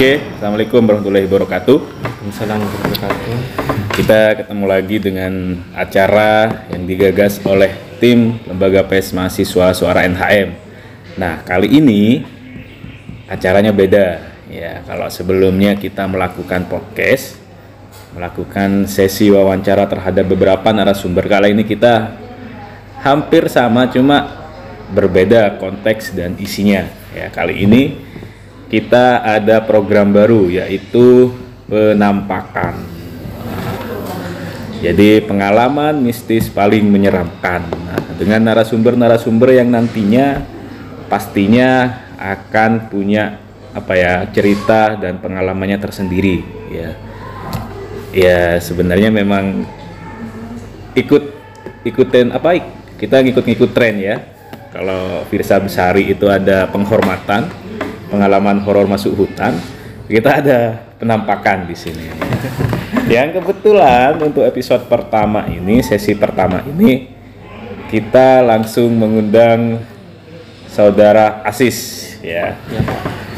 Oke, Assalamualaikum warahmatullahi wabarakatuh. Waalaikumsalam warahmatullahi wabarakatuh. Kita ketemu lagi dengan acara yang digagas oleh tim Lembaga Pers Mahasiswa Suara NHM. Nah, kali ini acaranya beda. Ya, kalau sebelumnya kita melakukan podcast, melakukan sesi wawancara terhadap beberapa narasumber, kali ini kita hampir sama, cuma berbeda konteks dan isinya. Ya, kali ini kita ada program baru, yaitu penampakan. Jadi pengalaman mistis paling menyeramkan. Nah, dengan narasumber-narasumber yang nantinya pastinya akan punya cerita dan pengalamannya tersendiri. Ya sebenarnya memang kita ngikut tren ya. Kalau Firsa Besari itu ada penghormatan, pengalaman horor masuk hutan, kita ada penampakan di sini. Yang kebetulan untuk episode pertama ini, sesi pertama ini, kita langsung mengundang saudara Asis ya.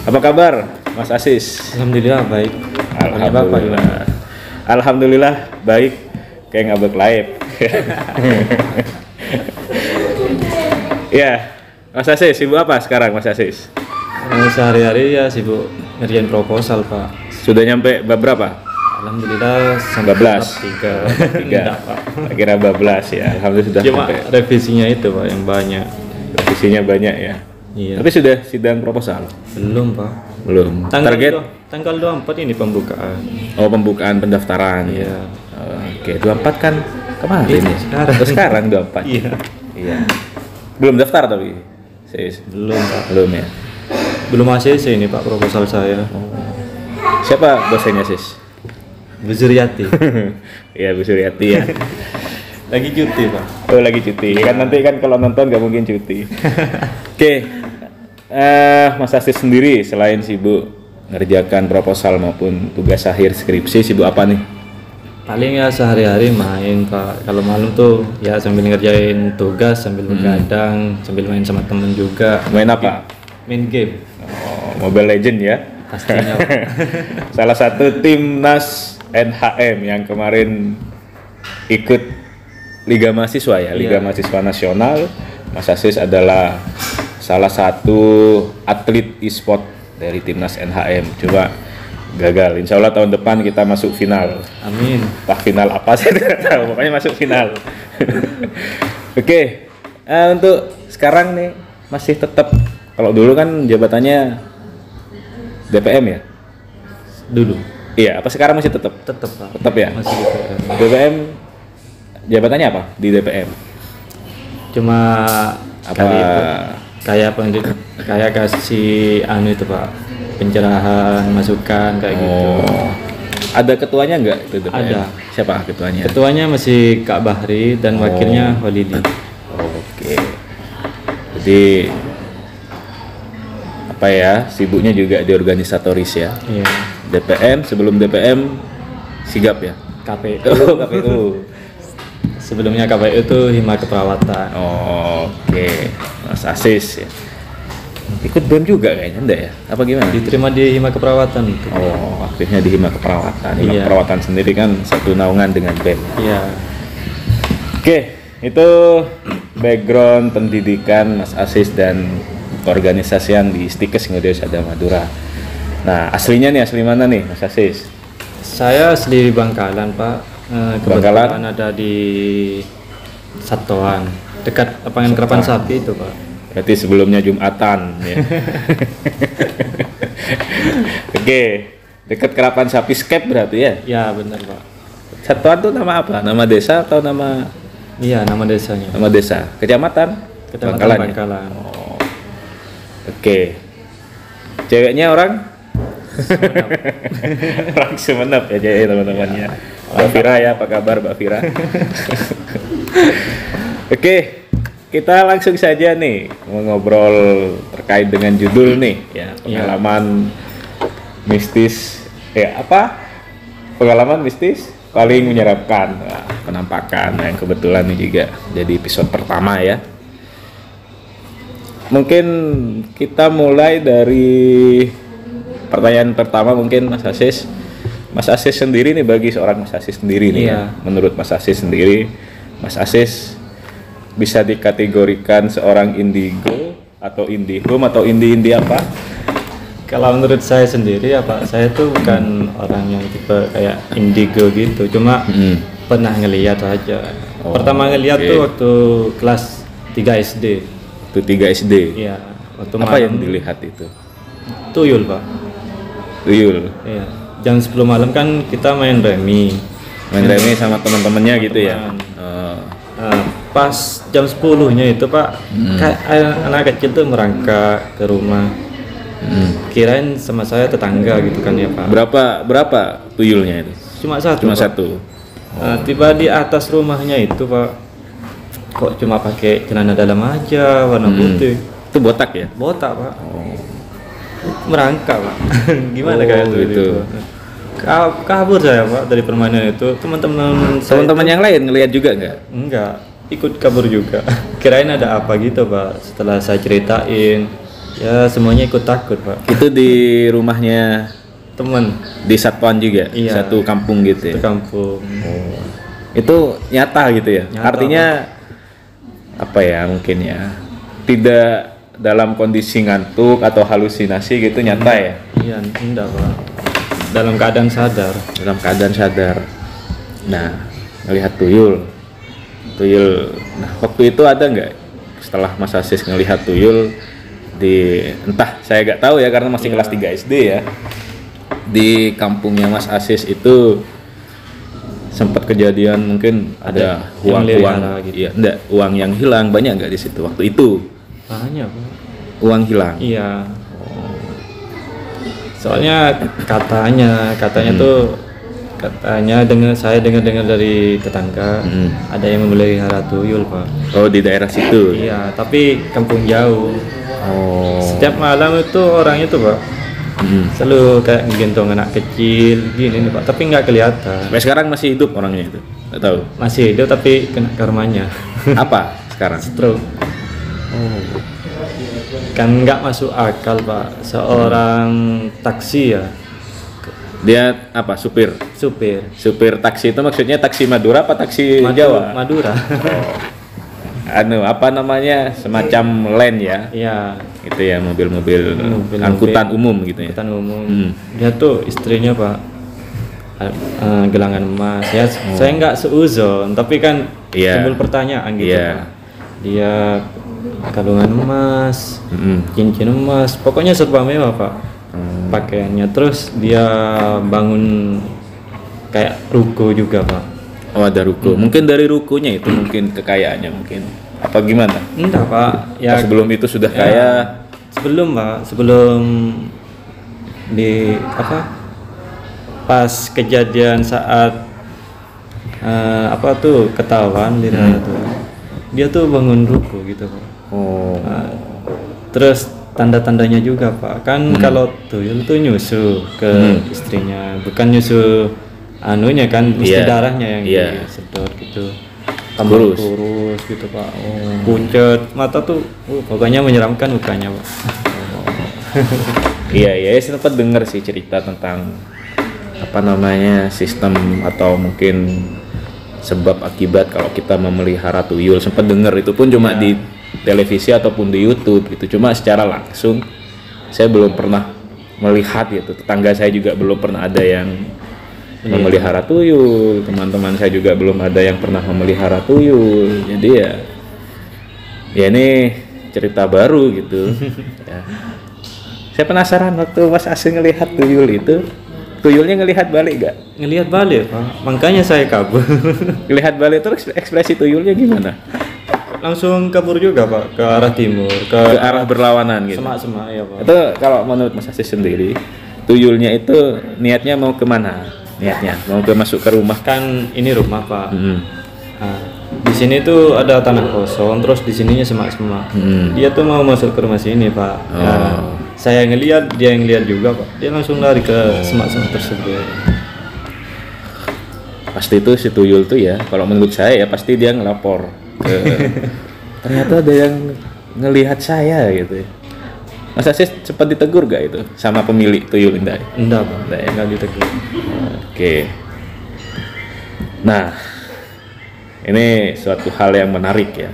Apa kabar Mas Asis? Alhamdulillah baik. Alhamdulillah baik, kayak ngabek laib. Ya, Mas Asis sibuk apa sekarang Mas Asis? Sehari-hari ya sibuk ngerjain proposal Pak. Sudah nyampe bab berapa? Alhamdulillah sampai bab 3. Kira bab 12 ya. Alhamdulillah sudah cuma sampai. Revisinya itu Pak yang banyak. Revisinya banyak ya. Iya. Tapi sudah sidang proposal? Belum Pak. Belum. Tanggal 24 ini pembukaan. Oh, pembukaan pendaftaran. Iya. Oke, 24 kan kemarin ya. Sekarang 24. Iya. Belum daftar tapi. Belum Pak. Belum ya. Belum ACC ini Pak proposal saya. Siapa dosennya Sis? Bu Suryati. Iya, Bu Suryati ya. Lagi cuti Pak. Oh, lagi cuti. Kan nanti kan kalau nonton gak mungkin cuti. Oke. Mas Asis sendiri selain sibuk ngerjakan proposal maupun tugas akhir skripsi, sibuk apa nih? Paling ya sehari-hari main Pak. Kalau malam tuh ya sambil ngerjain tugas, sambil begadang, sambil main sama temen juga. Main apa? Main game. Oh, Mobile Legend ya? Pastinya Pak. Salah satu timnas NHM yang kemarin ikut Liga Mahasiswa ya, Liga Mahasiswa Nasional. Mas Asis adalah salah satu atlet e-sport dari timnas NHM. Coba gagal. Insya Allah tahun depan kita masuk final. Amin. Entah final apa saya tidak tahu. Pokoknya masuk final. Oke. Untuk sekarang nih masih tetap, kalau dulu kan jabatannya DPM ya? Dulu. Iya. Apa sekarang masih tetap? Tetap Pak. Tetap ya. Masih DPM. DPM jabatannya apa di DPM? Cuma Apa? Kayak kasih itu Pak, pencerahan, masukan kayak gitu. Ada ketuanya nggak itu DPM? Ada. Siapa ketuanya? Ketuanya masih Kak Bahri dan wakilnya Walidi. Oke. Jadi sibuknya juga di organisatoris ya. Iya. DPM, sebelum DPM sigap ya. KPU. KPU. Sebelumnya KPU itu Hima Keperawatan. Oke. Mas Asis ya. Ikut BEM juga kayaknya, enggak ya? Apa gimana? Diterima di Hima Keperawatan itu. Aktifnya di Hima Keperawatan. Hima Iya. Keperawatan sendiri kan satu naungan dengan BEM. Iya. Oke, itu background pendidikan Mas Asis dan organisasian di Stikes Ngode Sada Madura. Nah, asli mana nih Mas Asis? Saya asli Bangkalan Pak. Kebetulan ada di Satoan, dekat lapangan kerapan sapi itu Pak. Berarti sebelumnya Jumatan ya. Oke, dekat kerapan sapi Skep berarti ya? Ya benar Pak. Satoan itu nama apa? Nama desa atau nama? Iya, nama desanya. Nama desa, kecamatan? Bangkalan. Oke. Ceweknya orang? Orang Sumenep ya, jadi teman-temannya. Mbak Fira ya, apa kabar Mbak Fira? Oke, kita langsung saja nih ngobrol terkait dengan judul nih ya, pengalaman mistis. Pengalaman mistis paling menyeramkan. Penampakan yang kebetulan ini juga jadi episode pertama ya. Mungkin kita mulai dari pertanyaan pertama mungkin Mas Asis sendiri nih, bagi seorang Mas Asis sendiri nih ya, menurut Mas Asis sendiri, Mas Asis bisa dikategorikan seorang indigo atau indihome atau indie apa? Kalau menurut saya sendiri ya Pak, saya tuh bukan orang yang tipe kayak indigo gitu, cuma pernah ngelihat aja. Pertama ngelihat tuh waktu kelas 3 SD. Itu 3 SD? Iya. Waktu apa yang dilihat itu? Tuyul Pak. Tuyul? Iya. Jam 10 malam kan kita main remi. Main remi sama teman-temannya gitu ya? Pas jam 10-nya itu Pak, kayak anak kecil tuh merangkak ke rumah. Kirain sama saya tetangga gitu kan ya Pak. Berapa tuyulnya itu? Cuma satu. Cuma Pak. satu. Tiba di atas rumahnya itu Pak, kok cuma pakai celana dalam aja warna putih. Itu botak ya? Botak Pak. Merangkak Pak. Gimana kayak itu? Kabur saya Pak dari permainan itu. Teman-teman yang lain ngelihat juga nggak? Enggak, ikut kabur juga. Kirain ada apa gitu Pak. Setelah saya ceritain, ya semuanya ikut takut Pak. Itu di rumahnya teman di Satpam juga? Iya, satu kampung gitu ya? Satu kampung. Itu nyata gitu ya? Nyata, artinya Pak. Apa ya mungkin ya, tidak dalam kondisi ngantuk atau halusinasi gitu, nyata ya? Iya, enggak Pak, dalam keadaan sadar. Nah, melihat tuyul. Nah, waktu itu ada nggak setelah Mas Asis ngelihat tuyul di, entah saya nggak tahu ya karena masih kelas 3 SD ya, di kampungnya Mas Asis itu sempat kejadian mungkin ada uang gitu. Iya, enggak, uang yang hilang banyak nggak di situ waktu itu? Banyak Pak. Uang hilang? Iya. Soalnya katanya saya dengar dari tetangga, ada yang memelihara tuyul Pak. Oh, di daerah situ? Iya, tapi kampung jauh. Setiap malam itu orangnya tuh Pak, selalu kayak ngegendong anak kecil gini nih Pak, tapi nggak kelihatan. Sampai sekarang masih hidup orangnya itu? Nggak tahu? Masih hidup tapi kena karmanya. Apa sekarang? Stroke. Kan nggak masuk akal Pak, seorang taksi ya. Dia apa? Supir taksi itu maksudnya taksi Madura apa taksi Jawa? Madura. Apa namanya, semacam len ya? Iya. Itu ya, mobil-mobil angkutan umum gitu ya. Angkutan umum. Dia tuh istrinya Pak, gelangan emas. Ya, saya nggak seuzon, tapi kan timbul pertanyaan gitu Pak. Dia kalungan emas, cincin emas, pokoknya serba mewah Pak. Pakaiannya, terus dia bangun kayak ruko juga Pak. Oh, ada ruko. Mungkin dari rukonya itu mungkin kekayaannya mungkin. Apa gimana? Entah Pak. Ya sebelum itu sudah kaya. Sebelum Pak, sebelum di apa? Pas kejadian saat ketahuan dia tuh bangun ruko gitu Pak. Terus tanda-tandanya juga Pak, kan kalau tuyul tuh nyusu ke istrinya, bukan nyusu anunya kan, mesti darahnya yang disedot gitu. Tambah kurus gitu Pak. Pucet, mata tuh pokoknya menyeramkan mukanya Pak. Iya, sempat dengar sih cerita tentang apa namanya, sistem atau mungkin sebab akibat kalau kita memelihara tuyul. Sempat dengar, itu pun cuma di televisi ataupun di YouTube gitu. Cuma secara langsung saya belum pernah melihat gitu. Tetangga saya juga belum pernah ada yang memelihara tuyul, teman-teman saya juga belum ada yang pernah memelihara tuyul. Jadi ya ini cerita baru gitu. Ya. Saya penasaran waktu Mas Asis ngelihat tuyul itu, tuyulnya ngelihat balik gak? Ngelihat balik Pak, makanya saya kabur. Ngelihat balik terus ekspresi tuyulnya gimana? Langsung kabur juga Pak, ke arah timur, ke arah berlawanan gitu. Semak-semak ya Pak. Itu kalau menurut Mas Asis sendiri, tuyulnya itu niatnya mau kemana? Niatnya mau masuk ke rumah? Kan ini rumah Pak. Nah, di sini tuh ada tanah kosong, terus di sininya semak-semak. Dia tuh mau masuk ke rumah sini Pak. Nah, saya ngelihat, dia yang lihat juga Pak. Dia langsung lari ke semak-semak tersebut. Pasti itu si tuyul tuh ya, kalau menurut saya ya pasti dia ngelapor ke ternyata ada yang ngelihat saya gitu. Mas Asis sempat ditegur gak itu sama pemilik tuyul enggak? Enggak, Pak. Enggak ya? Enggak ditegur. Oke. Nah, ini suatu hal yang menarik ya.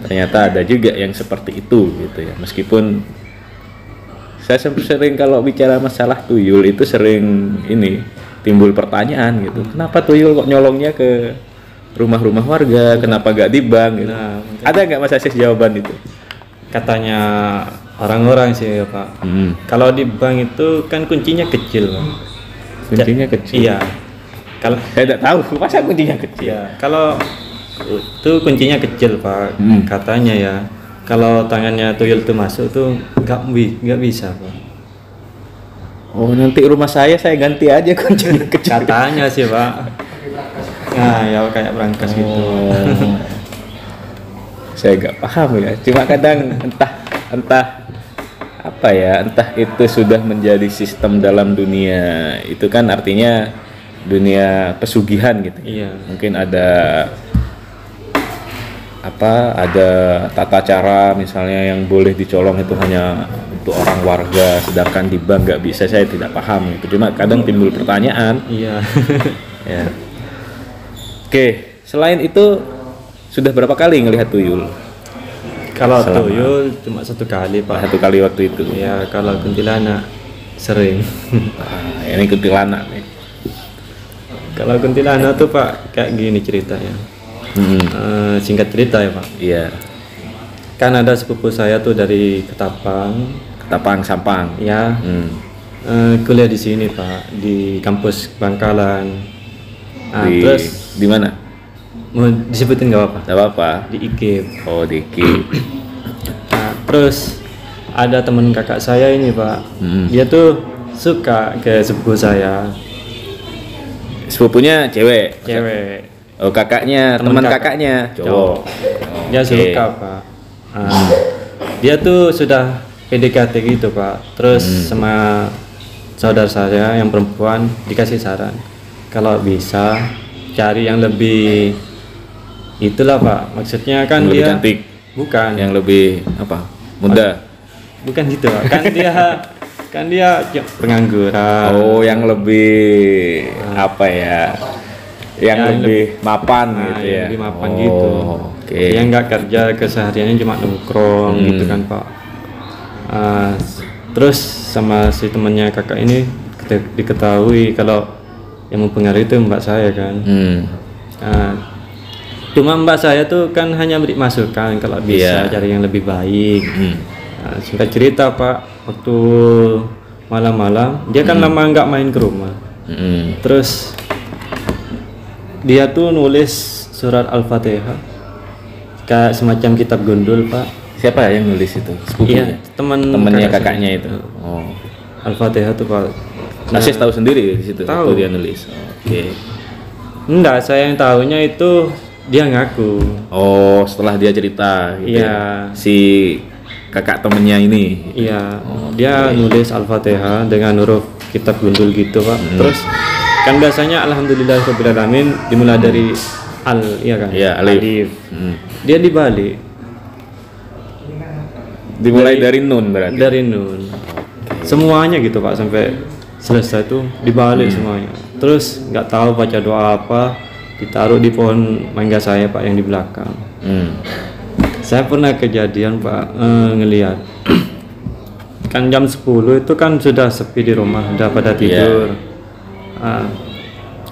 Ternyata ada juga yang seperti itu gitu ya. Meskipun saya sering kalau bicara masalah tuyul itu sering ini timbul pertanyaan gitu. Kenapa tuyul kok nyolongnya ke rumah-rumah warga? Kenapa gak di bank gitu? Nah, ada nggak Mas Asis jawaban itu? katanya orang-orang sih ya, Pak. Kalau di bank itu kan kuncinya kecil, Pak. Kuncinya kecil. Iya. Kalau saya tidak tahu masa kuncinya kecil. ya, kalau itu kuncinya kecil, Pak. Katanya ya. Kalau tangannya tuyul itu masuk tuh nggak bisa, Pak. Oh, nanti rumah saya ganti aja kuncinya kecil. Katanya sih, Pak. Nah, ya kayak berangkas gitu. Saya nggak paham ya. Cuma kadang entah apa ya, entah itu sudah menjadi sistem dalam dunia. Itu kan artinya dunia pesugihan gitu. Iya. Mungkin ada tata cara misalnya yang boleh dicolong itu hanya untuk orang warga, sedangkan di bank nggak bisa. Saya tidak paham itu. Cuma kadang timbul pertanyaan. Iya. Ya. Oke, selain itu sudah berapa kali ngelihat tuyul? Kalau tuyul cuma satu kali, Pak. Satu kali waktu itu. Ya, kalau kuntilanak sering. Ini kuntilanak nih. Kalau kuntilanak tuh, Pak, kayak gini ceritanya. Singkat cerita ya, Pak. Iya. Kan ada sepupu saya tuh dari Ketapang. Ketapang Sampang. Ya. Kuliah di sini, Pak, di kampus Bangkalan. Terus di mana? Mau disebutin nggak apa-apa? Nggak apa-apa. Di IKIP. Oh, di IKIP. Terus ada teman kakak saya ini, Pak. Dia tuh suka ke sepupu saya. Sepupunya cewek. Oh, kakaknya, teman kakaknya cowok. Dia suka, Pak. Dia tuh sudah PDKT gitu, Pak. Terus sama saudara saya yang perempuan dikasih saran kalau bisa cari yang lebih itulah, Pak. Maksudnya kan yang dia lebih cantik. Bukan. Yang lebih apa? Muda. Bukan gitu, Pak. Kan dia pengangguran. Oh, yang lebih apa ya? Yang lebih mapan gitu ya. Lebih mapan gitu. Oke. Dia nggak kerja, kesehariannya cuma nongkrong gitu kan, Pak. Terus sama si temannya kakak ini diketahui kalau yang mempengaruhi itu mbak saya kan. Cuma mbak saya tuh kan hanya beri masukan kalau bisa cari yang lebih baik. Singkat cerita, Pak, waktu malam-malam dia kan lama nggak main ke rumah. Terus dia tuh nulis surat Al-Fatihah kayak semacam kitab gundul, Pak. Siapa yang nulis itu? Sepupunya? Iya, temannya kakaknya itu. Oh. Al-Fatihah tuh, Pak. Asis tahu sendiri di situ tahu. waktu dia nulis. Oke. Enggak, saya yang tahunya itu dia ngaku. Oh, setelah dia cerita gitu. Iya. Ya? Si kakak temennya ini. Iya. Dia nulis Al-Fatihah dengan huruf kitab gundul gitu, Pak. Terus kan biasanya alhamdulillahirabbil alamin dimulai dari al, iya kan? Iya, alif. Dia dibalik. Dimulai dari nun berarti. Dari nun. Semuanya gitu, Pak, sampai selesai tuh dibalik semuanya. Terus nggak tahu baca doa apa, ditaruh di pohon mangga saya, Pak, yang di belakang. Saya pernah kejadian, Pak, ngelihat kan jam 10 itu kan sudah sepi di rumah, udah pada tidur.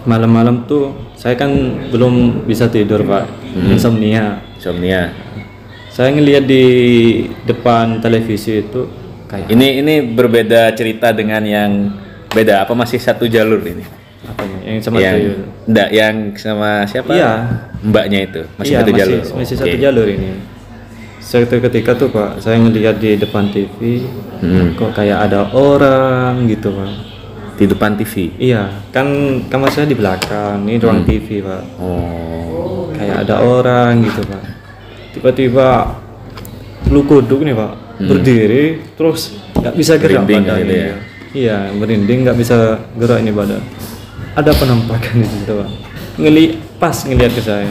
Malam-malam tuh saya kan belum bisa tidur, Pak. Insomnia. Saya ngelihat di depan televisi itu kayak ini berbeda cerita dengan yang beda apa masih satu jalur ini? Apanya? Yang sama tuyul. Enggak, yang sama siapa? Iya. Mbaknya itu. Masih satu jalur. Masih satu jalur ini. Suatu ketika tuh, Pak, saya ngelihat di depan TV kok kayak ada orang gitu, Pak. Di depan TV? Iya, kan kamar saya di belakang, ini ruang TV, Pak. Oh. Kayak ada orang gitu, Pak. Tiba-tiba lu kuduk nih, Pak, berdiri terus nggak bisa gerak badannya. Gitu ya? Iya, merinding, nggak bisa gerak ini badan. Ada penampakan di situ, Pak. Pas ngelihat ke saya.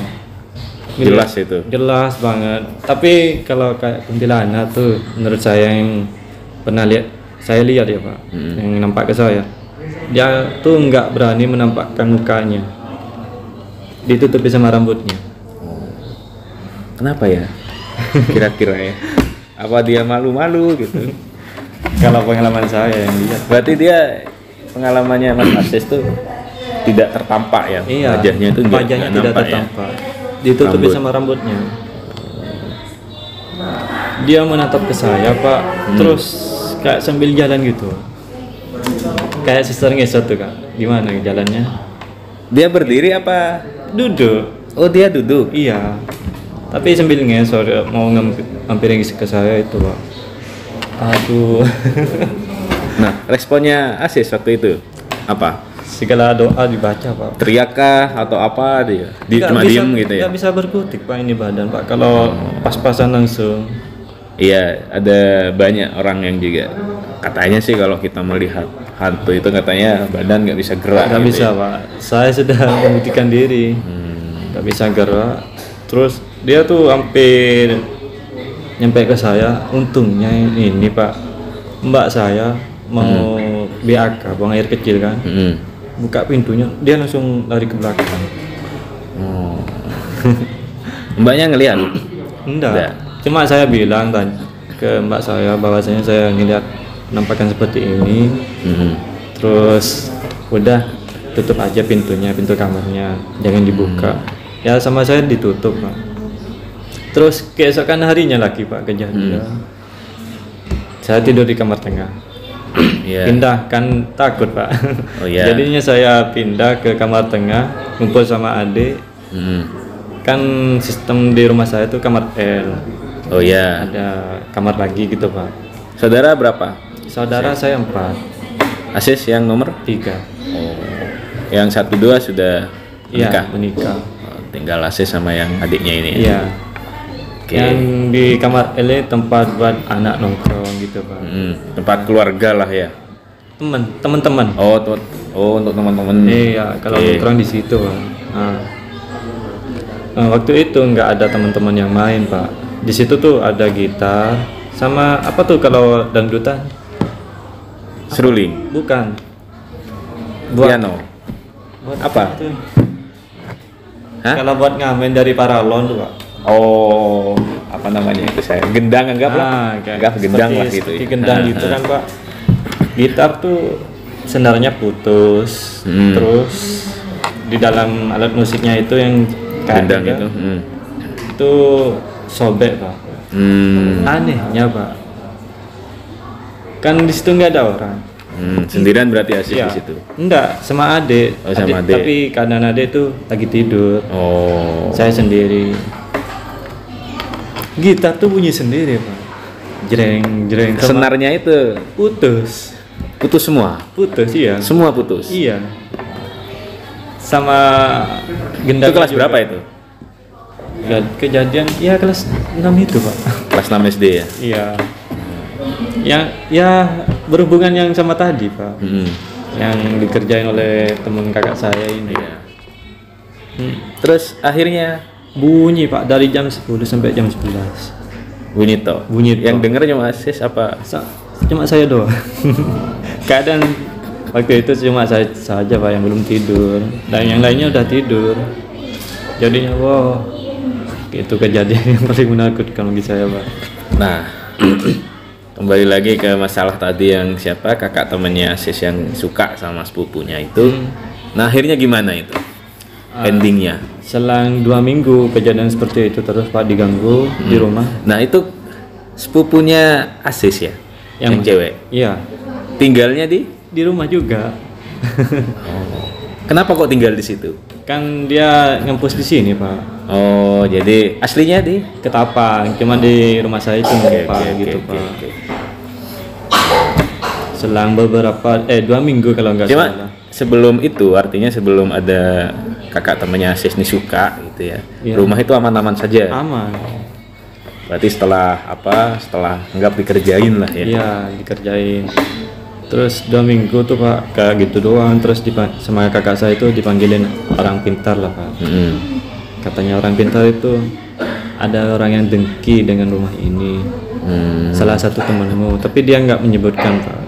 Jelas itu. Jelas banget. Tapi kalau kayak kuntilanak tuh menurut saya yang pernah lihat, saya lihat ya Pak, yang nampak ke saya, dia tuh nggak berani menampakkan mukanya, ditutupi sama rambutnya. Kenapa ya? Kira-kira ya? Apa dia malu-malu gitu? Kalau pengalaman saya yang lihat. Berarti dia pengalamannya Mas Asis tuh tidak tertampak ya? Iya, wajahnya itu wajahnya tidak nampak tertampak, ditutupi sama rambutnya. Dia menatap ke saya Pak, terus kayak sambil jalan gitu, kayak sister ngesot tuh Kak. Gimana jalannya? Dia berdiri apa? Duduk. Oh dia duduk? Iya, tapi sambil ngesot mau ngampirin ke saya itu Pak. Aduh. Nah responnya Asis waktu itu apa? Segala doa dibaca Pak. Teriak kah atau apa dia? Cuma diem gitu ya? Nggak bisa berkutik Pak ini badan Pak, kalau pas-pasan langsung. Iya, ada banyak orang yang juga katanya sih kalau kita melihat hantu itu katanya badan nggak bisa gerak. Nggak gitu bisa ya. Pak, saya sudah membuktikan diri, nggak bisa gerak. Terus dia tuh hampir nyampe ke saya. Untungnya ini Pak, mbak saya mau BAK, buang air kecil kan, buka pintunya, dia langsung lari ke belakang. Mbaknya ngelihat? Enggak. Cuma saya bilang tadi ke mbak saya bahwasanya saya ngeliat penampakan seperti ini. Terus udah tutup aja pintunya, pintu kamarnya, jangan dibuka. Ya sama saya ditutup Pak. Terus keesokan harinya lagi Pak kejadian. Saya tidur di kamar tengah. Pindah kan takut Pak. Jadinya saya pindah ke kamar tengah, ngumpul sama adik. Kan sistem di rumah saya tuh kamar L. Ada kamar lagi gitu Pak. Saudara berapa? Saudara saya 4. Asis yang nomor 3. Yang 1, 2 sudah menikah? Iya, menikah. Tinggal Asis sama yang adiknya ini. Iya. Yang di kamar L tempat buat anak nongkrong gitu Pak. Tempat keluarga lah ya. Teman-teman. Untuk teman-teman. Iya, kalau nongkrong di situ Pak. Waktu itu nggak ada teman-teman yang main Pak. Di situ tuh ada gitar sama apa tuh kalau dangdutan? Seruling? Bukan. Piano? Buat apa? Kalau buat ngamen dari paralon tuh Pak. Apa namanya itu saya? Gendang anggaplah. Gendang lah gitu. Seperti gendang gitu kan Pak. Gitar tuh senarnya putus. Terus di dalam alat musiknya itu yang gendang itu. Itu sobek Pak. Anehnya Pak, kan di situ nggak ada orang. Sendirian berarti Asis di situ? Enggak, sama adik. Sama adik. Tapi keadaan adik tuh lagi tidur. Saya sendiri. Gitar tuh bunyi sendiri Pak. Jreng jreng. Senarnya itu putus. Putus semua? Putus iya. Semua putus? Iya. Sama gendang. Itu kelas juga. Berapa itu? Kejadian ya kelas 6 itu Pak. Kelas 6 SD ya? Iya. Ya berhubungan yang sama tadi Pak. Yang dikerjain oleh teman kakak saya ini. Terus akhirnya bunyi Pak dari jam 10 sampai jam 11. Bunyi toh? Yang denger cuma Asis apa? Cuma saya doang. Kadang waktu itu cuma saya saja Pak yang belum tidur, dan yang lainnya udah tidur. Jadinya itu kejadian yang paling menakutkan bagi saya Pak. Nah, kembali lagi ke masalah tadi yang siapa kakak temannya Asis yang suka sama sepupunya itu. Nah akhirnya gimana itu endingnya? Selang 2 minggu kejadian seperti itu terus Pak, diganggu di rumah. Nah itu sepupunya Asis ya? Yang cewek? Iya. Tinggalnya di rumah juga. Kenapa kok tinggal di situ? Kan dia ngampus di sini Pak. Jadi aslinya di Ketapang, cuma di rumah saya itu Pak. Selang beberapa 2 minggu kalau nggak salah. Sebelum itu artinya sebelum ada kakak temannya Asis nih suka gitu ya. Rumah itu aman-aman saja. Aman. Berarti setelah nggak dikerjain lah ya. Iya, dikerjain. Terus 2 minggu tuh Pak kayak gitu doang. Terus sama kakak saya itu dipanggilin orang pintar lah Pak. Katanya orang pintar itu ada orang yang dengki dengan rumah ini. salah satu temanmu, tapi dia nggak menyebutkan Pak.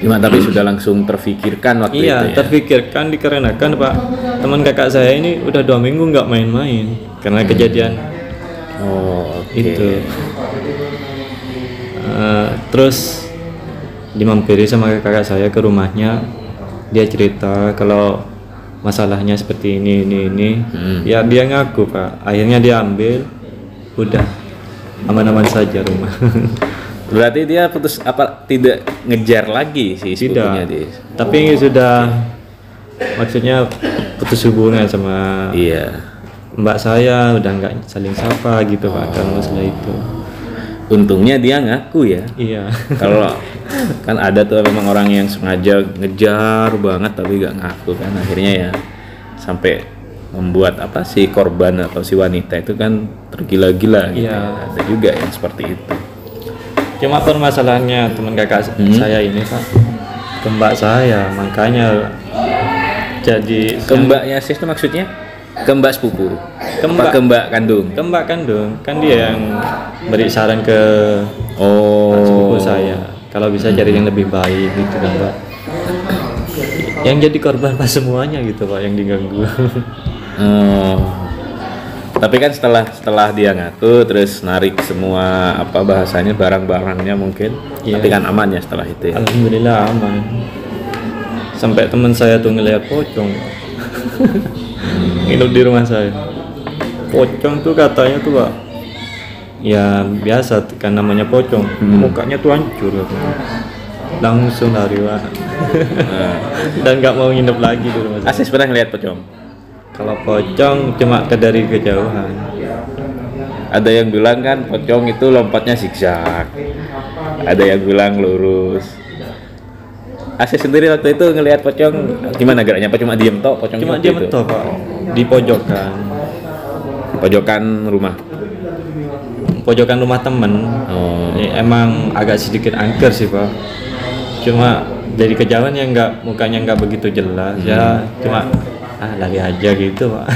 Gimana, tapi sudah langsung terfikirkan waktu itu ya? Iya, terfikirkan dikarenakan Pak, teman kakak saya ini udah 2 minggu nggak main-main karena kejadian itu. Terus dimampiri sama kakak saya ke rumahnya, dia cerita kalau masalahnya seperti ini. Ya dia ngaku Pak, akhirnya dia ambil, udah aman-aman saja rumah. Berarti dia putus tidak ngejar lagi si sepupunya dia. Tapi sudah maksudnya putus hubungan sama mbak saya, udah nggak saling sapa gitu Pak kalau masalah itu. Untungnya dia ngaku ya. Iya. Kalau kan ada tuh memang orang yang sengaja ngejar banget tapi nggak ngaku kan, akhirnya ya sampai membuat si korban atau si wanita itu kan tergila-gila gitu. Ada juga yang seperti itu. Cuma permasalahannya teman kakak saya ini Pak, ke mbak saya, makanya jadi ke mbaknya sis itu maksudnya ke mbak sepupu, ke mbak kandung, kan dia yang beri saran ke sepupu saya kalau bisa cari yang lebih baik gitu kan Pak. Yang jadi korban pas semuanya gitu Pak, yang diganggu. Tapi kan setelah dia ngaku terus narik semua bahasanya barang-barangnya mungkin, tapi kan aman ya setelah itu ya. Alhamdulillah aman. Sampai teman saya tuh ngelihat pocong nginep di rumah saya. Pocong tuh katanya tuh Pak, ya biasa kan namanya pocong, mukanya tuh hancur langsung lari Pak. Dan nggak mau nginep lagi di rumah saya. Asis pernah ngelihat pocong? Kalau pocong cuma dari kejauhan. Ada yang bilang kan pocong itu lompatnya zigzag, ada yang bilang lurus. Asis sendiri waktu itu ngelihat pocong gimana geraknya? Apa cuma diem toh pocong? Cuma diem toh Pak, di pojokan rumah. Pojokan rumah temen. Emang agak sedikit angker sih Pak. Cuma dari kejauhan yang mukanya nggak begitu jelas. Ya cuma lari aja gitu Pak.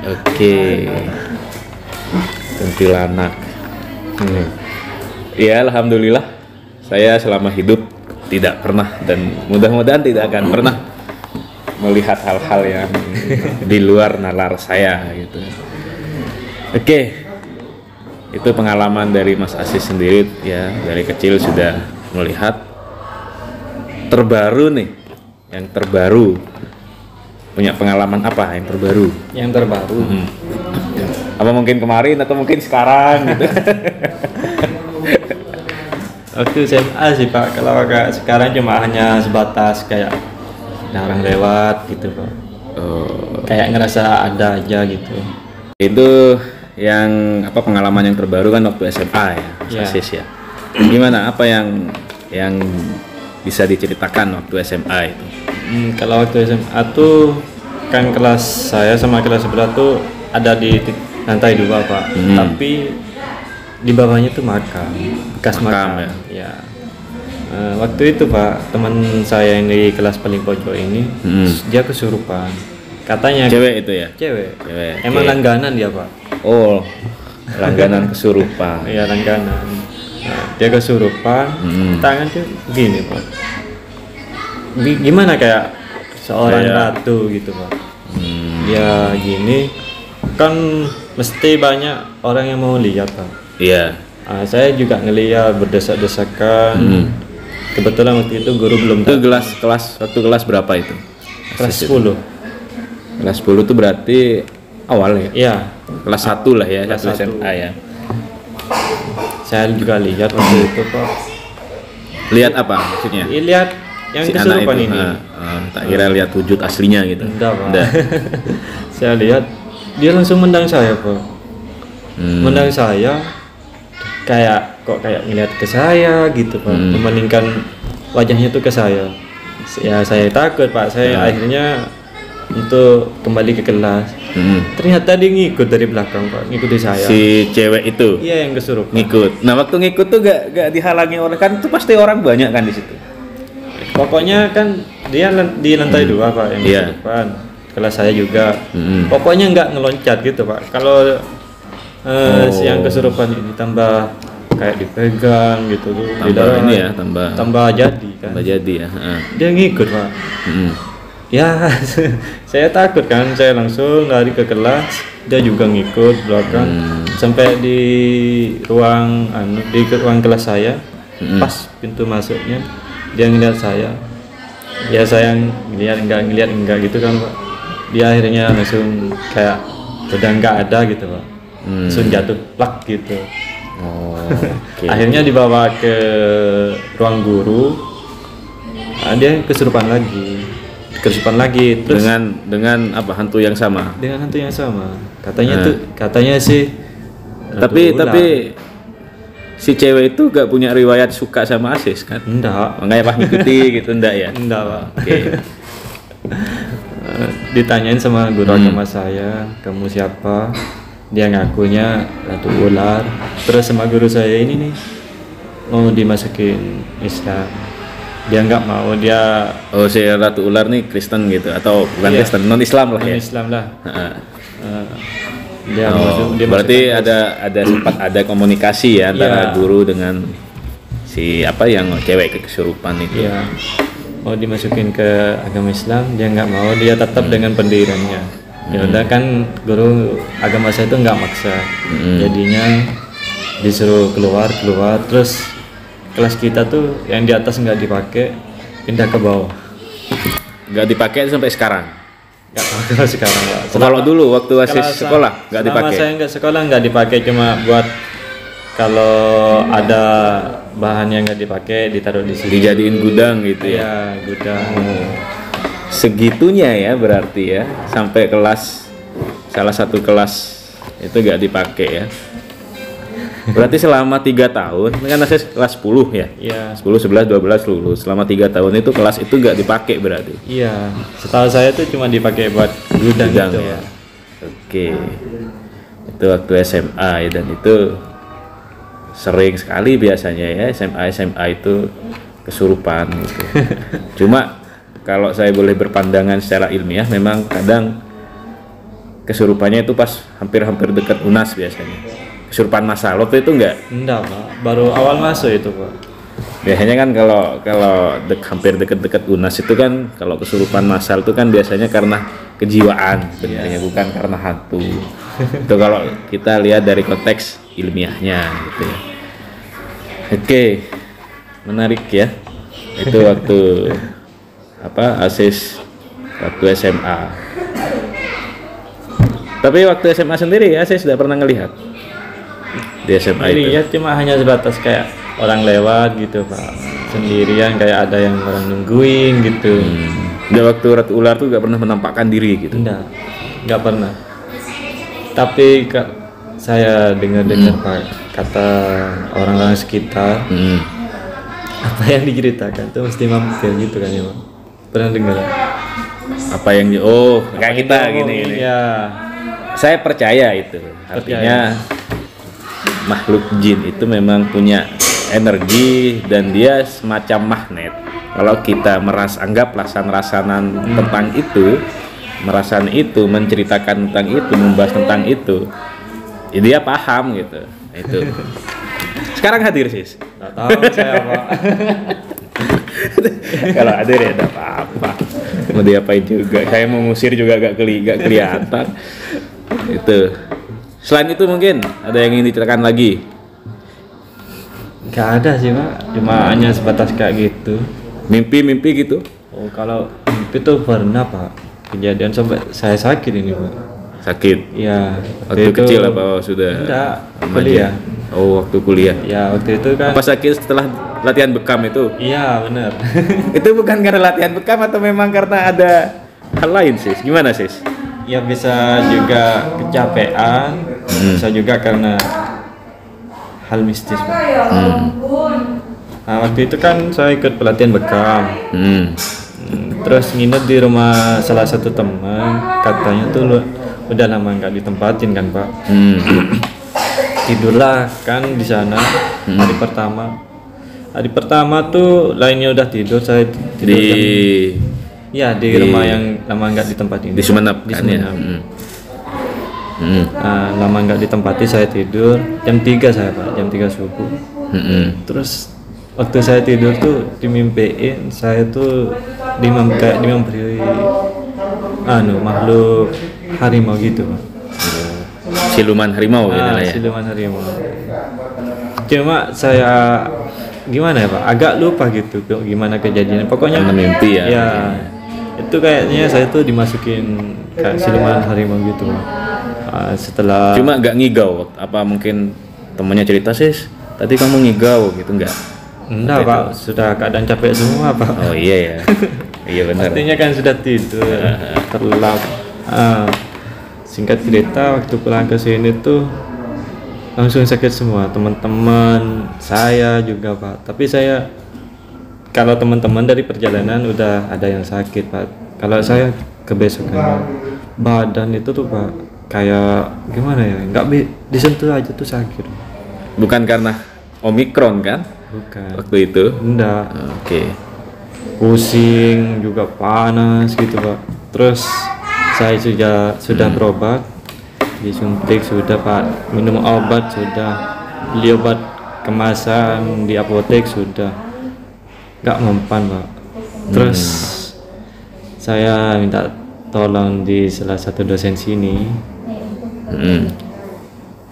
Oke. Kuntilanak. Ya alhamdulillah saya selama hidup tidak pernah dan mudah-mudahan tidak akan pernah melihat hal-hal yang di luar nalar saya gitu. Oke. Itu pengalaman dari Mas Asis sendiri ya, dari kecil sudah melihat. Terbaru nih, yang terbaru punya pengalaman apa yang terbaru? Yang terbaru. Apa mungkin kemarin atau mungkin sekarang gitu? Waktu SMA sih Pak, kalau sekarang cuma hanya sebatas kayak jarang lewat gitu Pak. Kayak ngerasa ada aja gitu. Itu yang pengalaman yang terbaru kan waktu SMA ya, Asis ya. Gimana yang bisa diceritakan waktu SMA itu? Kalau waktu SMA tuh kan kelas saya sama kelas sebelah tuh ada di lantai 2 Pak, tapi di bawahnya tuh makam, bekas makam ya. Waktu itu Pak, teman saya yang di kelas paling pojok ini dia kesurupan, katanya cewek itu ya? Cewek. Emang langganan dia Pak. Oh, langganan kesurupan. Iya langganan. Dia kesurupan, tangan tuh gini Pak. Gimana kayak seorang ratu gitu Pak. Ya gini kan mesti banyak orang yang mau lihat Pak. Iya. Saya juga ngeliat berdesak-desakan. Kebetulan waktu itu guru belum tahu. Itu kelas berapa itu? Kelas 10. Kelas 10 itu berarti awal ya? Iya. Kelas 1 lah ya, kelas SMA ya. Saya juga lihat waktu itu Pak. Lihat apa maksudnya? Lihat yang si kesurupan ini. Tak kira lihat wujud aslinya gitu. Enggak Pak. Saya lihat dia langsung mendang saya Pak. Mendang saya kayak ngeliat ke saya gitu Pak. Memalingkan wajahnya tuh ke saya. Ya saya takut Pak. Saya akhirnya untuk kembali ke kelas. Ternyata dia ngikut dari belakang Pak, ngikuti saya. Si cewek itu? Iya yang kesurupan. Ngikut. Nah waktu ngikut tuh gak dihalangi orang, kan itu pasti orang banyak kan di situ. Pokoknya kan dia di lantai 2 Pak yang kesurupan. Kelas saya juga. Pokoknya nggak ngeloncat gitu Pak. Kalau si yang kesurupan ini tambah kayak dipegang gitu tuh. Tambah ini ya, tambah jadi kan. Tambah jadi ya. Dia ngikut Pak. Ya saya takut kan, saya langsung lari ke kelas, dia juga ngikut belakang sampai di ruang ruang kelas saya. Pas pintu masuknya dia ngeliat saya, ya saya ngeliat gitu kan Pak. Dia akhirnya langsung kayak udah nggak ada gitu Pak, langsung jatuh plak gitu. Okay. Akhirnya dibawa ke ruang guru, dia kesurupan lagi terus dengan apa, hantu yang sama, katanya sih. Tapi si cewek itu gak punya riwayat suka sama Asis kan? Enggak, makanya pas ngikuti gitu. Enggak ya? Enggak Pak. Okay. Ditanyain sama guru agama saya, kamu siapa? Dia ngakunya Ratu Ular. Terus sama guru saya ini nih mau dimasukin Islam, dia nggak mau. Dia si Ratu Ular nih Kristen gitu atau bukan? Iya. Kristen, non Islam lah ya. Islam lah. Dia berarti ada sempat ada komunikasi ya antara guru dengan si apa yang cewek kesurupan itu. Iya. Mau dimasukin ke agama Islam, dia nggak mau, dia tetap dengan pendiriannya. Ya udah kan guru agama saya itu nggak maksa. Jadinya disuruh keluar terus kelas kita tuh yang di atas nggak dipakai, pindah ke bawah. Nggak dipakai sampai sekarang? Nggak pakai sekarang Pak. Kalau dulu waktu Asis sekolah nggak dipakai? Saya nggak sekolah nggak dipakai, cuma buat kalau ada bahan yang nggak dipakai ditaruh di sini. Dijadiin gudang gitu ya? Iya, gudang. Segitunya ya berarti ya, sampai salah satu kelas itu gak dipakai ya. Berarti selama 3 tahun, kan Asis kelas 10 ya? Iya. 10, 11, 12 lulus. Selama 3 tahun itu kelas itu gak dipakai berarti? Iya. Setahu saya tuh cuma dipakai buat gudang gitu ya. Oke. Itu waktu SMA ya, dan itu sering sekali biasanya ya SMA itu kesurupan gitu. Cuma kalau saya boleh berpandangan secara ilmiah, memang kadang kesurupannya itu pas hampir dekat UNAS biasanya. Kesurupan massal waktu itu enggak Pak, baru awal masuk itu Pak. Biasanya kan kalau hampir dekat UNAS itu kan, kalau kesurupan massal itu kan biasanya karena kejiwaan sebenarnya, bukan karena hantu. Itu kalau kita lihat dari konteks ilmiahnya gitu ya. Oke, menarik ya. Itu waktu Asis waktu SMA. Tapi waktu SMA sendiri Asis tidak pernah ngelihat di SMA itu? Lihat cuma hanya sebatas kayak orang lewat gitu Pak, sendirian, kayak ada yang orang nungguin gitu. Waktu Ratu Ular tuh gak pernah menampakkan diri gitu? Nggak pernah. Tapi saya dengar Pak, kata orang-orang sekitar, apa yang diceritakan tuh mesti mampir gitu kan ya Pak. Pernah dengar? Apa yang kayak kita gini. Ya. Saya percaya itu. Artinya makhluk jin itu memang punya energi dan dia semacam magnet. Kalau kita anggaplah rasanan tentang itu, merasakan itu, menceritakan tentang itu, membahas tentang itu, ya dia paham gitu. Itu. Sekarang hadir Sis. Nggak tahu saya Pak. Kalau hadir ya enggak apa-apa. Mau diapain juga. Saya mau ngusir juga gak kelihatan. Itu. Selain itu mungkin ada yang ingin diceritakan lagi? Gak ada sih Pak. Cuma hanya sebatas kayak gitu. Mimpi gitu? Kalau mimpi tuh pernah Pak. Kejadian sampai saya sakit ini Pak. Sakit? Iya. Waktu kecil apa sudah? Enggak, kuliah. Waktu kuliah. Ya waktu itu kan. Apa sakit setelah latihan bekam itu? Iya benar. Itu bukan karena latihan bekam atau memang karena ada hal lain Sis? Gimana Sis? Ya bisa juga kecapean, bisa juga karena hal mistis. Nah waktu itu kan saya ikut pelatihan bekam. Terus nginep di rumah salah satu teman, katanya tuh udah lama nggak ditempatin kan Pak. Tidurlah kan di sana hari pertama tuh lainnya udah tidur, saya tidur di rumah yang lama nggak ditempatin di Sumenep kan ya. Lama nggak ditempati, saya tidur jam 3 saya Pak, jam 3 subuh. Terus waktu saya tidur tuh dimimpiin saya tuh kayak dimimpi makhluk harimau gitu Pak. Siluman harimau gitu lah ya. Siluman harimau. Cuma saya gimana ya Pak, agak lupa gitu gimana kejadiannya. Pokoknya mimpi ya. Ya, itu kayaknya saya tuh dimasukin kayak siluman harimau gitu Pak. Setelah cuma gak ngigau, apa mungkin temannya cerita sih tadi kamu ngigau gitu enggak Pak, sudah keadaan capek semua Pak. Oh iya ya. Iya benar. Artinya kan sudah tidur terlelap. Singkat cerita waktu pulang ke sini tuh langsung sakit semua, teman-teman saya juga Pak. Tapi saya, kalau teman-teman dari perjalanan udah ada yang sakit Pak. Kalau saya kebesokannya badan itu tuh Pak kayak gimana ya, nggak disentuh aja tuh sakit. Bukan karena Omikron kan? Bukan. Waktu itu? Enggak. Oke. Pusing juga, panas gitu Pak. Terus saya sudah berobat, disuntik sudah Pak, minum obat sudah, beli obat kemasan di apotek sudah, nggak mempan Pak. Terus saya minta tolong di salah satu dosen sini.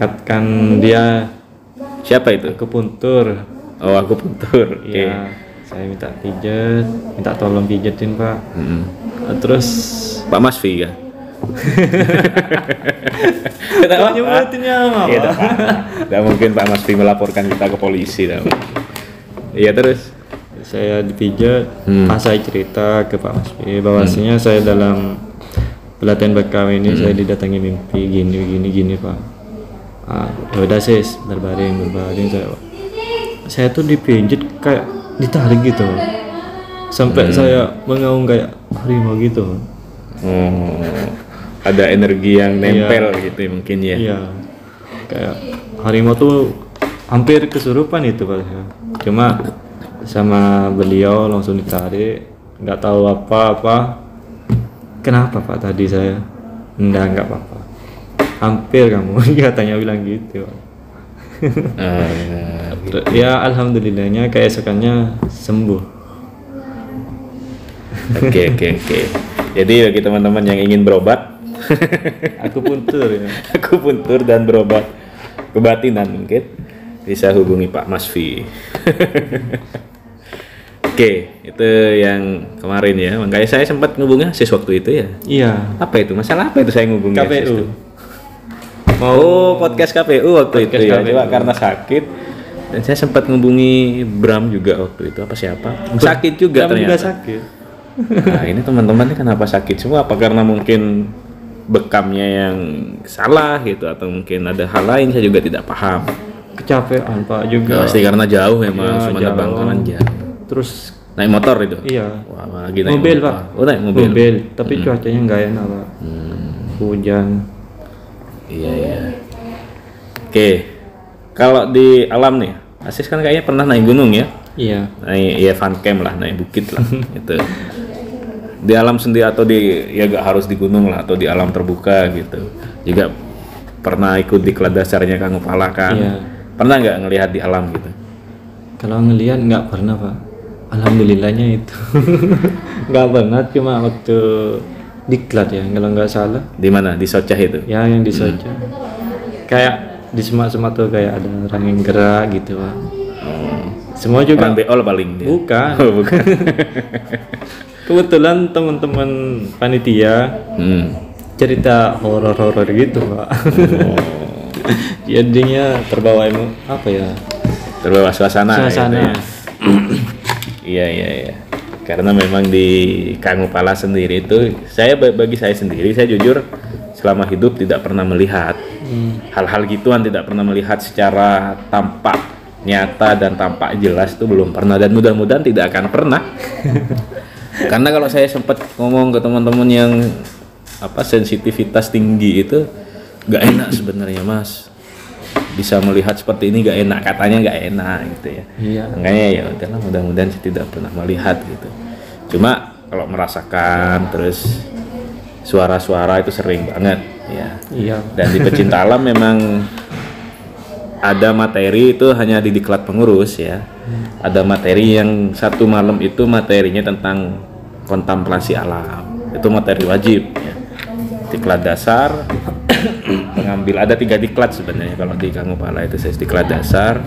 Katakan dia siapa itu? akupuntur. Oh, akupuntur. Iya. Saya minta tolong pijetin Pak. Terus Pak Masfi ya. nyebutinnya apa? Iya, tidak mungkin Pak Masfi melaporkan kita ke polisi. Iya terus. Saya dipijat, pas saya cerita ke Pak Masfi bahwasanya saya dalam pelatihan BKW ini saya didatangi mimpi gini Pak. Udah sis, berbaring saya tuh dipijit kayak ditarik gitu sampai saya mengaung kayak harimau gitu. Ada energi yang nempel gitu mungkin ya. Iya, kayak harimau tuh hampir kesurupan itu Pak. Cuma sama beliau langsung ditarik, nggak tahu apa-apa. Kenapa Pak tadi saya? Enggak apa-apa. Hampir kamu katanya bilang gitu. Ya alhamdulillahnya keesokannya sembuh. Oke. Jadi bagi teman-teman yang ingin berobat, akupuntur ya. Akupuntur dan berobat kebatinan mungkin bisa hubungi Pak Masfi. Oke, itu yang kemarin ya. Makanya saya sempat ngubungnya sis waktu itu ya. Iya. Apa itu? Masalah apa itu saya ngubungnya KPU. Podcast KPU waktu itu ya. Cuma karena sakit dan saya sempat ngubungi Bram juga waktu itu. Apa siapa? Sakit juga Bram ternyata. juga sakit. Nah ini teman-teman ini kenapa sakit semua? Apa karena mungkin bekamnya yang salah gitu atau mungkin ada hal lain, saya juga tidak paham. Kecapean Pak juga. Pasti karena jauh memang, cuma nerbangkangan jauh. Terus naik motor itu? Iya. Wah, lagi naik mobil motor. Pak. Oh naik mobil. Tapi cuacanya nggak enak Pak. Hujan. Iya. Oke. Kalau di alam nih, Asis kan kayaknya pernah naik gunung ya? Iya. Naik ya fun camp lah, naik bukit lah gitu. Di alam sendiri atau ya gak harus di gunung lah atau di alam terbuka gitu. Juga pernah ikut di kelas dasarnya Kang Upala kan? Iya. Pernah nggak ngelihat di alam gitu? Kalau ngelihat nggak pernah Pak. Alhamdulillahnya itu. Nggak pernah, cuma waktu diklat ya kalau nggak salah. Di mana? Di Socah itu? Ya yang di Socah. Kayak di semak-semak tuh kayak ada orang yang gerak gitu Pak. Semua juga. Orang beol paling dia. Bukan. Oh, bukan. Kebetulan teman-teman panitia cerita horor-horor gitu Pak. Jadinya terbawa terbawa suasana. Gitu ya. Iya. Karena memang di Kang Upala sendiri itu, bagi saya sendiri, saya jujur selama hidup tidak pernah melihat hal-hal gituan, tidak pernah melihat secara tampak nyata dan tampak jelas, itu belum pernah dan mudah-mudahan tidak akan pernah. Karena kalau saya sempat ngomong ke teman-teman yang sensitivitas tinggi itu, nggak enak sebenarnya Mas. Bisa melihat seperti ini nggak enak, katanya nggak enak gitu ya. Iya. Makanya ya udahlah, mudah-mudahan saya tidak pernah melihat gitu. Cuma kalau merasakan terus suara-suara itu sering banget. ya. Iya. Dan di pecinta alam memang ada materi itu hanya di diklat pengurus ya. Ada materi yang 1 malam itu materinya tentang kontemplasi alam. Itu materi wajib ya. Diklat dasar, pengambil ada 3 diklat sebenarnya kalau di Kang Upala itu saya diklat dasar,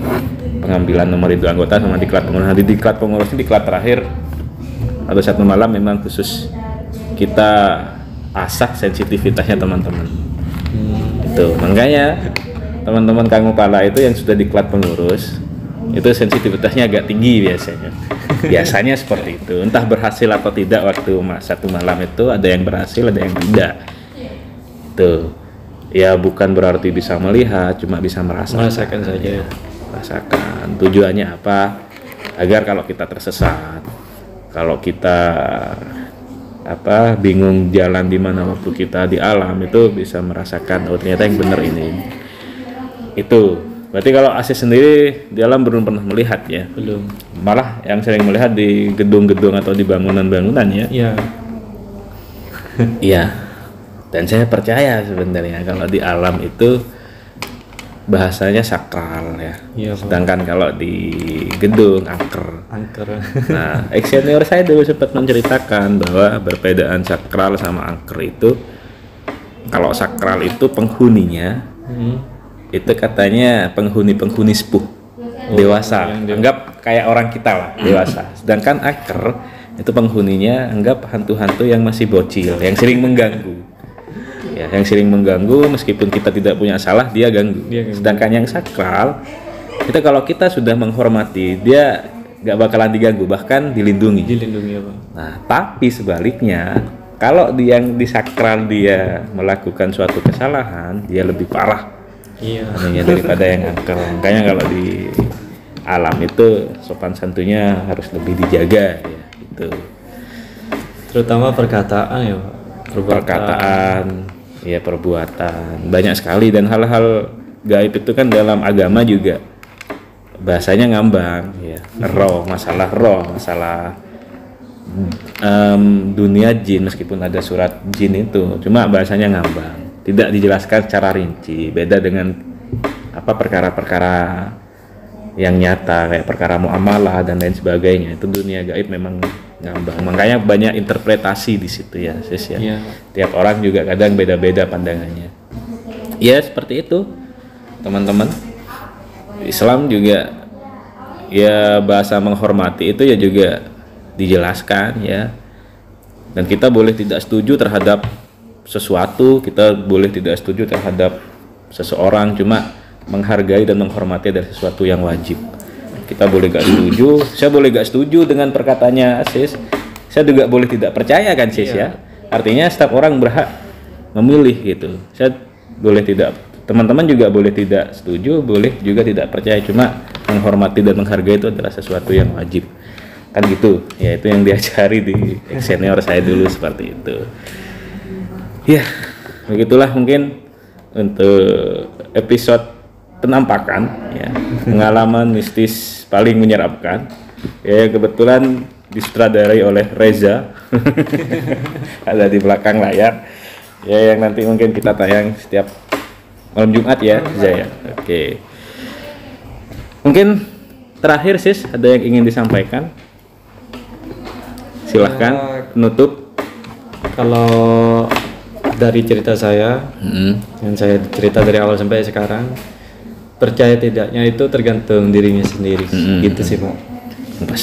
pengambilan nomor induk anggota sama diklat pengurus. Nah, di diklat pengurus ini diklat terakhir atau 1 malam memang khusus kita asah sensitivitasnya teman-teman. Itu makanya teman-teman Kang Upala itu yang sudah diklat pengurus itu sensitivitasnya agak tinggi biasanya seperti itu. Entah berhasil atau tidak waktu 1 malam itu ada yang berhasil ada yang tidak. Tuh ya bukan berarti bisa melihat, cuma bisa merasakan saja. Rasakan tujuannya apa, agar kalau kita tersesat, kalau kita bingung jalan di mana waktu kita di alam itu bisa merasakan oh ternyata yang benar ini. Itu berarti kalau Asis sendiri di alam belum pernah melihat ya? Belum. Malah yang sering melihat di gedung-gedung atau di bangunan-bangunan ya? Iya. Iya. Dan saya percaya sebenarnya kalau di alam itu bahasanya sakral ya. Iya, sedangkan kalau di gedung angker. Nah, ex-senior saya dulu sempat menceritakan bahwa perbedaan sakral sama angker itu, kalau sakral itu penghuninya itu katanya penghuni sepuh, dewasa, anggap kayak orang kita lah, dewasa. Sedangkan angker itu penghuninya anggap hantu-hantu yang masih bocil, yang sering mengganggu. Ya, yang sering mengganggu meskipun kita tidak punya salah dia ganggu. Sedangkan yang sakral itu kalau kita sudah menghormati dia nggak bakalan diganggu, bahkan dilindungi apa? Nah tapi sebaliknya kalau yang di sakral dia melakukan suatu kesalahan dia lebih parah daripada yang angker. Makanya kalau di alam itu sopan santunnya harus lebih dijaga ya gitu. Terutama perkataan ya Pak. Perkataan ya, perbuatan banyak sekali. Dan hal-hal gaib itu kan dalam agama juga bahasanya ngambang ya, roh, masalah dunia jin, meskipun ada surat jin itu cuma bahasanya ngambang, tidak dijelaskan secara rinci. Beda dengan perkara-perkara yang nyata kayak perkara muamalah dan lain sebagainya, itu dunia gaib memang ngambang. Makanya banyak interpretasi di situ ya, Sis ya. Yeah. Tiap orang juga kadang beda-beda pandangannya. Ya seperti itu, teman-teman. Islam juga ya bahasa menghormati itu ya juga dijelaskan ya. Dan kita boleh tidak setuju terhadap sesuatu, kita boleh tidak setuju terhadap seseorang, cuma menghargai dan menghormati dari sesuatu yang wajib. Kita boleh gak setuju, saya boleh gak setuju dengan perkataannya Sis, saya juga boleh tidak percaya kan Sis ya. Artinya setiap orang berhak memilih gitu. Saya boleh tidak, teman-teman juga boleh tidak setuju, boleh juga tidak percaya, cuma menghormati dan menghargai itu adalah sesuatu yang wajib kan gitu ya. Itu yang diajari di senior saya dulu seperti itu ya. Begitulah mungkin untuk episode penampakan ya, pengalaman mistis paling menyeramkan ya. Kebetulan disutradarai oleh Reza ada di belakang layar ya, yang nanti mungkin kita tayang setiap malam Jumat ya Zaya. Oke. Mungkin terakhir Sis ada yang ingin disampaikan, silahkan penutup. Kalau dari cerita saya yang saya cerita dari awal sampai sekarang, percaya tidaknya itu tergantung dirinya sendiri gitu sih Pak.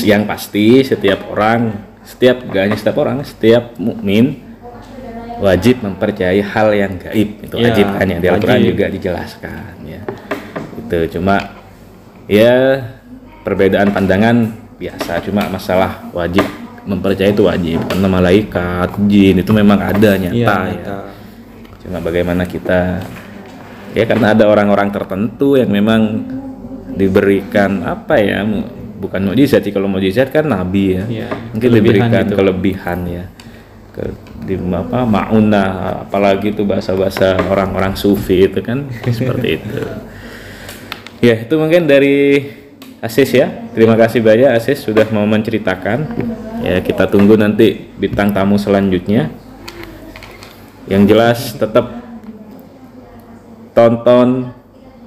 Yang pasti setiap orang, setiap mukmin wajib mempercayai hal yang gaib. Itu ya, wajib kan, yang di Al-Quran juga dijelaskan ya. Itu cuma ya perbedaan pandangan biasa, cuma masalah wajib mempercayai itu wajib, karena malaikat, jin itu memang ada nyata ya. Cuma bagaimana kita ya, karena ada orang-orang tertentu yang memang diberikan bukan mukjizat sih, kalau mukjizat kan nabi ya, mungkin diberikan gitu, kelebihan ya, maunah, apalagi itu bahasa-bahasa orang-orang sufi itu kan seperti itu ya. Itu mungkin dari Asis ya. Terima kasih banyak Asis sudah mau menceritakan ya. Kita tunggu nanti bintang tamu selanjutnya. Yang jelas tetap tonton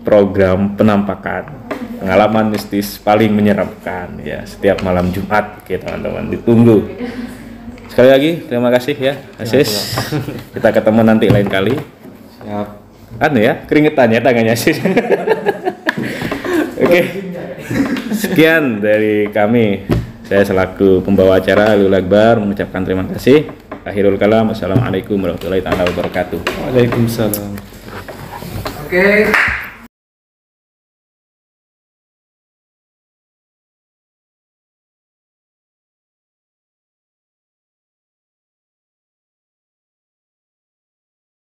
program penampakan pengalaman mistis paling menyeramkan ya setiap malam Jumat. Oke teman-teman, ditunggu. Sekali lagi terima kasih ya Asis. Kita ketemu nanti lain kali. Siap. Anu ya, keringetan ya tangannya Asis. Oke. Sekian dari kami. Saya selaku pembawa acara Alul Akbar mengucapkan terima kasih. Akhirul kalam. Wassalamualaikum warahmatullahi wabarakatuh. Waalaikumsalam. Oke.